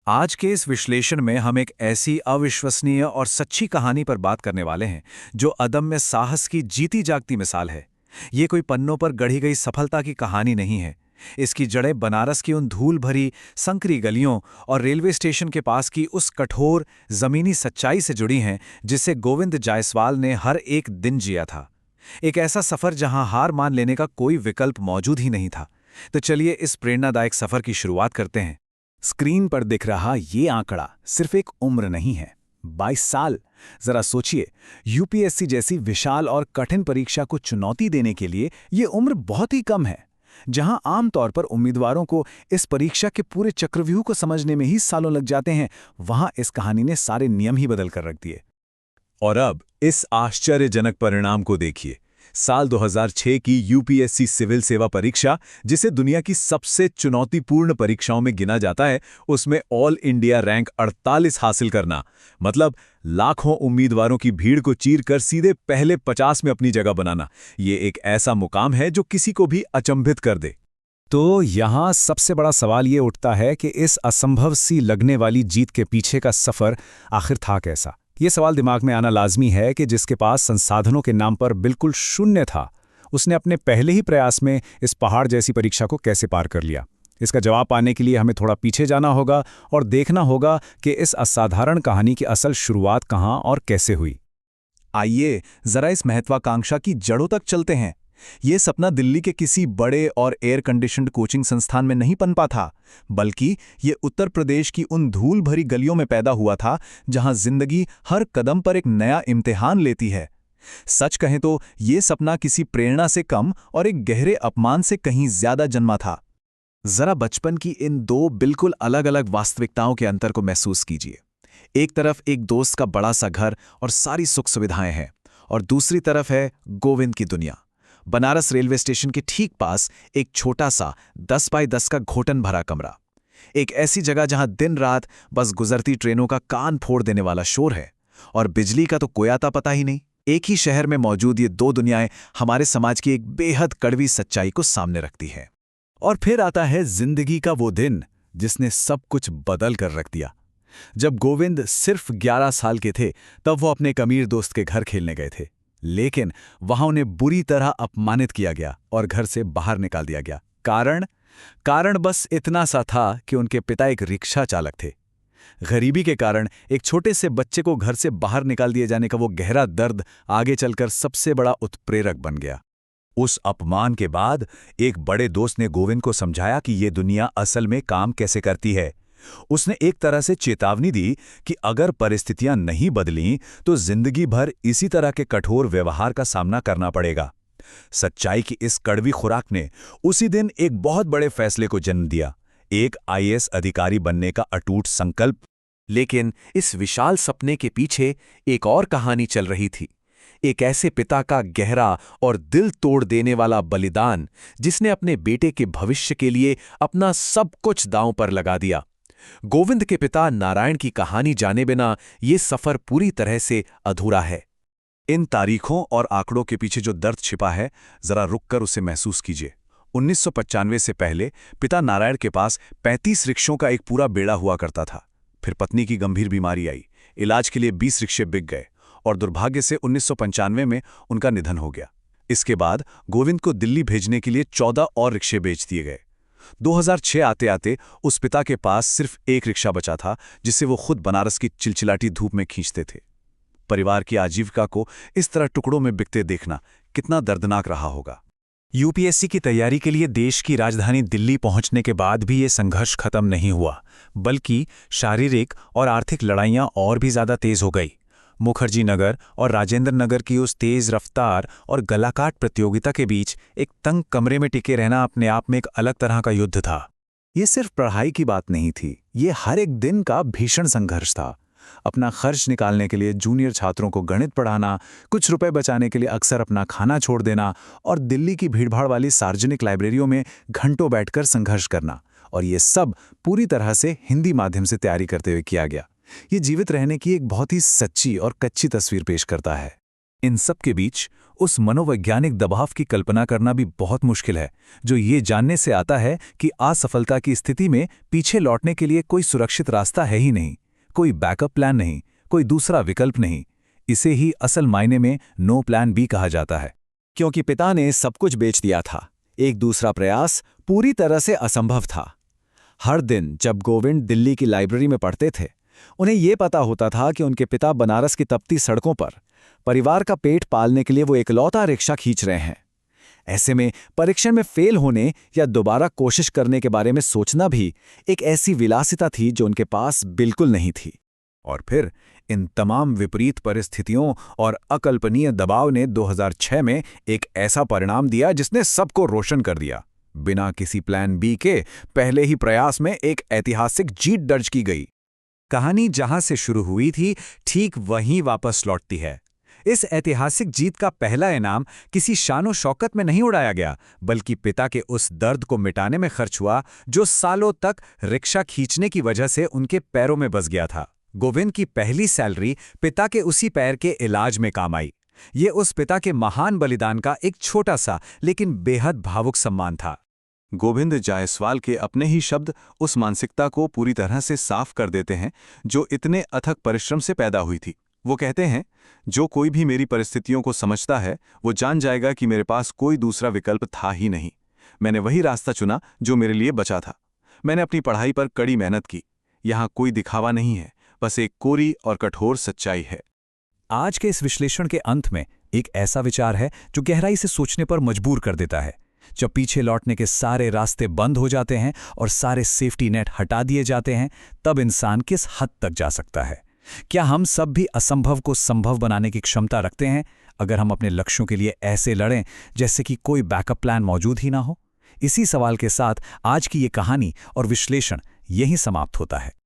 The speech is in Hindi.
आज के इस विश्लेषण में हम एक ऐसी अविश्वसनीय और सच्ची कहानी पर बात करने वाले हैं जो अदम्य साहस की जीती जागती मिसाल है। ये कोई पन्नों पर गढ़ी गई सफलता की कहानी नहीं है। इसकी जड़ें बनारस की उन धूल भरी संकरी गलियों और रेलवे स्टेशन के पास की उस कठोर जमीनी सच्चाई से जुड़ी हैं जिसे गोविंद जायसवाल ने हर एक दिन जिया था। एक ऐसा सफर जहां हार मान लेने का कोई विकल्प मौजूद ही नहीं था। तो चलिए इस प्रेरणादायक सफर की शुरुआत करते हैं। स्क्रीन पर दिख रहा ये आंकड़ा सिर्फ एक उम्र नहीं है, 22 साल। जरा सोचिए, यूपीएससी जैसी विशाल और कठिन परीक्षा को चुनौती देने के लिए ये उम्र बहुत ही कम है। जहां आमतौर पर उम्मीदवारों को इस परीक्षा के पूरे चक्रव्यूह को समझने में ही सालों लग जाते हैं, वहां इस कहानी ने सारे नियम ही बदल कर रख दिए। और अब इस आश्चर्यजनक परिणाम को देखिए। साल 2006 की यूपीएससी सिविल सेवा परीक्षा, जिसे दुनिया की सबसे चुनौतीपूर्ण परीक्षाओं में गिना जाता है, उसमें ऑल इंडिया रैंक 48 हासिल करना मतलब लाखों उम्मीदवारों की भीड़ को चीरकर सीधे पहले 50 में अपनी जगह बनाना। ये एक ऐसा मुकाम है जो किसी को भी अचंभित कर दे। तो यहाँ सबसे बड़ा सवाल ये उठता है कि इस असंभव सी लगने वाली जीत के पीछे का सफर आखिर था कैसा। ये सवाल दिमाग में आना लाजमी है कि जिसके पास संसाधनों के नाम पर बिल्कुल शून्य था, उसने अपने पहले ही प्रयास में इस पहाड़ जैसी परीक्षा को कैसे पार कर लिया। इसका जवाब पाने के लिए हमें थोड़ा पीछे जाना होगा और देखना होगा कि इस असाधारण कहानी की असल शुरुआत कहाँ और कैसे हुई। आइए जरा इस महत्वाकांक्षा की जड़ों तक चलते हैं। ये सपना दिल्ली के किसी बड़े और एयर कंडीशन्ड कोचिंग संस्थान में नहीं पनपा था, बल्कि ये उत्तर प्रदेश की उन धूल भरी गलियों में पैदा हुआ था जहां जिंदगी हर कदम पर एक नया इम्तिहान लेती है। सच कहें तो ये सपना किसी प्रेरणा से कम और एक गहरे अपमान से कहीं ज्यादा जन्मा था। जरा बचपन की इन दो बिल्कुल अलग अलग वास्तविकताओं के अंतर को महसूस कीजिए। एक तरफ एक दोस्त का बड़ा सा घर और सारी सुख सुविधाएं हैं, और दूसरी तरफ है गोविंद की दुनिया। बनारस रेलवे स्टेशन के ठीक पास एक छोटा सा 10 बाय 10 का घोटन भरा कमरा। एक ऐसी जगह जहां दिन रात बस गुजरती ट्रेनों का कान फोड़ देने वाला शोर है, और बिजली का तो कोई आता पता ही नहीं। एक ही शहर में मौजूद ये दो दुनियाएं हमारे समाज की एक बेहद कड़वी सच्चाई को सामने रखती है। और फिर आता है जिंदगी का वो दिन जिसने सब कुछ बदल कर रख दिया। जब गोविंद सिर्फ 11 साल के थे, तब वो अपने एक अमीर दोस्त के घर खेलने गए थे, लेकिन वहां उन्हें बुरी तरह अपमानित किया गया और घर से बाहर निकाल दिया गया। कारण बस इतना सा था कि उनके पिता एक रिक्शा चालक थे। गरीबी के कारण एक छोटे से बच्चे को घर से बाहर निकाल दिए जाने का वो गहरा दर्द आगे चलकर सबसे बड़ा उत्प्रेरक बन गया। उस अपमान के बाद एक बड़े दोस्त ने गोविंद को समझाया कि ये दुनिया असल में काम कैसे करती है। उसने एक तरह से चेतावनी दी कि अगर परिस्थितियां नहीं बदलीं तो जिंदगी भर इसी तरह के कठोर व्यवहार का सामना करना पड़ेगा। सच्चाई की इस कड़वी खुराक ने उसी दिन एक बहुत बड़े फैसले को जन्म दिया, एक आईएएस अधिकारी बनने का अटूट संकल्प। लेकिन इस विशाल सपने के पीछे एक और कहानी चल रही थी। एक ऐसे पिता का गहरा और दिल तोड़ देने वाला बलिदान जिसने अपने बेटे के भविष्य के लिए अपना सब कुछ दांव पर लगा दिया। गोविंद के पिता नारायण की कहानी जाने बिना ये सफर पूरी तरह से अधूरा है। इन तारीखों और आंकड़ों के पीछे जो दर्द छिपा है, जरा रुककर उसे महसूस कीजिए। 1995 से पहले पिता नारायण के पास 35 रिक्शों का एक पूरा बेड़ा हुआ करता था। फिर पत्नी की गंभीर बीमारी आई, इलाज के लिए 20 रिक्शे बिक गए और दुर्भाग्य से 1995 में उनका निधन हो गया। इसके बाद गोविंद को दिल्ली भेजने के लिए 14 और रिक्शे बेच दिए गए। 2006 आते आते उस पिता के पास सिर्फ एक रिक्शा बचा था, जिसे वो खुद बनारस की चिलचिलाती धूप में खींचते थे। परिवार की आजीविका को इस तरह टुकड़ों में बिकते देखना कितना दर्दनाक रहा होगा। यूपीएससी की तैयारी के लिए देश की राजधानी दिल्ली पहुंचने के बाद भी ये संघर्ष खत्म नहीं हुआ, बल्कि शारीरिक और आर्थिक लड़ाइयां और भी ज्यादा तेज हो गई। मुखर्जी नगर और राजेंद्र नगर की उस तेज रफ्तार और गलाकाट प्रतियोगिता के बीच एक तंग कमरे में टिके रहना अपने आप में एक अलग तरह का युद्ध था। ये सिर्फ पढ़ाई की बात नहीं थी, ये हर एक दिन का भीषण संघर्ष था। अपना खर्च निकालने के लिए जूनियर छात्रों को गणित पढ़ाना, कुछ रुपए बचाने के लिए अक्सर अपना खाना छोड़ देना और दिल्ली की भीड़भाड़ वाली सार्वजनिक लाइब्रेरियों में घंटों बैठकर संघर्ष करना, और ये सब पूरी तरह से हिंदी माध्यम से तैयारी करते हुए किया गया। ये जीवित रहने की एक बहुत ही सच्ची और कच्ची तस्वीर पेश करता है। इन सब के बीच उस मनोवैज्ञानिक दबाव की कल्पना करना भी बहुत मुश्किल है, जो ये जानने से आता है कि असफलता की स्थिति में पीछे लौटने के लिए कोई सुरक्षित रास्ता है ही नहीं, कोई बैकअप प्लान नहीं, कोई दूसरा विकल्प नहीं। इसे ही असल मायने में नो प्लान बी कहा जाता है। क्योंकि पिता ने सब कुछ बेच दिया था, एक दूसरा प्रयास पूरी तरह से असंभव था। हर दिन जब गोविंद दिल्ली की लाइब्रेरी में पढ़ते थे, उन्हें ये पता होता था कि उनके पिता बनारस की तपती सड़कों पर परिवार का पेट पालने के लिए वो इकलौता रिक्शा खींच रहे हैं। ऐसे में परीक्षण में फेल होने या दोबारा कोशिश करने के बारे में सोचना भी एक ऐसी विलासिता थी जो उनके पास बिल्कुल नहीं थी। और फिर इन तमाम विपरीत परिस्थितियों और अकल्पनीय दबाव ने 2006 में एक ऐसा परिणाम दिया जिसने सबको रोशन कर दिया। बिना किसी प्लान बी के पहले ही प्रयास में एक ऐतिहासिक जीत दर्ज की गई। कहानी जहां से शुरू हुई थी, ठीक वहीं वापस लौटती है। इस ऐतिहासिक जीत का पहला इनाम किसी शानो शौकत में नहीं उड़ाया गया, बल्कि पिता के उस दर्द को मिटाने में खर्च हुआ जो सालों तक रिक्शा खींचने की वजह से उनके पैरों में बस गया था। गोविंद की पहली सैलरी पिता के उसी पैर के इलाज में काम आई। ये उस पिता के महान बलिदान का एक छोटा सा लेकिन बेहद भावुक सम्मान था। गोविंद जायसवाल के अपने ही शब्द उस मानसिकता को पूरी तरह से साफ कर देते हैं जो इतने अथक परिश्रम से पैदा हुई थी। वो कहते हैं, जो कोई भी मेरी परिस्थितियों को समझता है वो जान जाएगा कि मेरे पास कोई दूसरा विकल्प था ही नहीं। मैंने वही रास्ता चुना जो मेरे लिए बचा था। मैंने अपनी पढ़ाई पर कड़ी मेहनत की। यहाँ कोई दिखावा नहीं है, बस एक कोरी और कठोर सच्चाई है। आज के इस विश्लेषण के अंत में एक ऐसा विचार है जो गहराई से सोचने पर मजबूर कर देता है। जब पीछे लौटने के सारे रास्ते बंद हो जाते हैं और सारे सेफ्टी नेट हटा दिए जाते हैं, तब इंसान किस हद तक जा सकता है? क्या हम सब भी असंभव को संभव बनाने की क्षमता रखते हैं, अगर हम अपने लक्ष्यों के लिए ऐसे लड़ें जैसे कि कोई बैकअप प्लान मौजूद ही ना हो? इसी सवाल के साथ आज की ये कहानी और विश्लेषण यहीं समाप्त होता है।